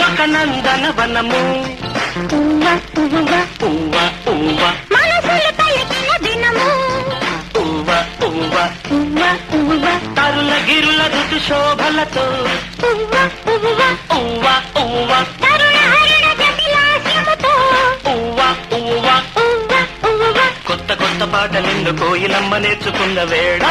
ఒక నందన వనము మనసులు పలికిన దినము తరుల గిరుల ఋతు శోభలతో కొత్త కొత్త పాటలిందు కోయిలమ్మ నేర్చుకున్న వేళ